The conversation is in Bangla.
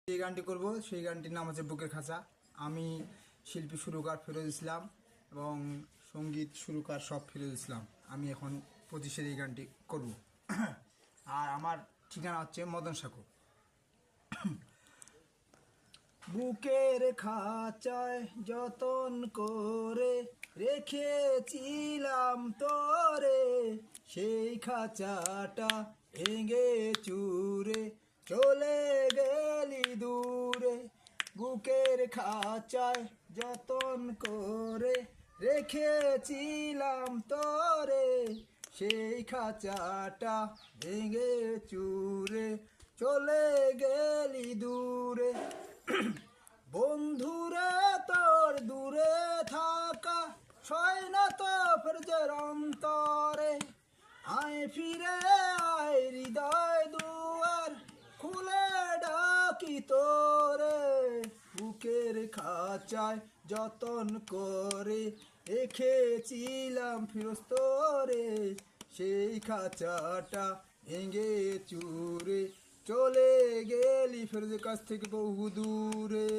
যে গানটি করব সেই গানটির নাম হচ্ছে বুকের খাঁচা। আমি শিল্পী সুরকার ফিরোজ ইসলাম এবং সঙ্গীত সুরকার সব ফিরোজ ইসলাম। আমি এখন 25-এর এই গানটি করব। আর আমার ঠিকানা হচ্ছে মদন সাঁকো। বুকের খাঁচায় যতন করে রেখেছিলাম তোরে, সেই খাঁচাটা ভেঙে চুরে চলে গেলি দূরে। বুকের খাঁচায় যতন করে রেখেছিলাম তোরে, সেই খাঁচাটা ভেঙে চুরে চলে গেলি দূরে। বন্ধুরে তোর দূরে থাকা সয় না তো ফেরজের অন্তরে, আয় ফিরে আয় হৃদয় দুয়ার খুলে ডাকি তোরে। বুকের খাঁচায় যতন করে রেখেছিলাম ফিরোজ তোরে, সেই খাঁচাটা ভেঙে চুরে চলে গেলি ফিরোজের কাছ থেকে বহু দূরে।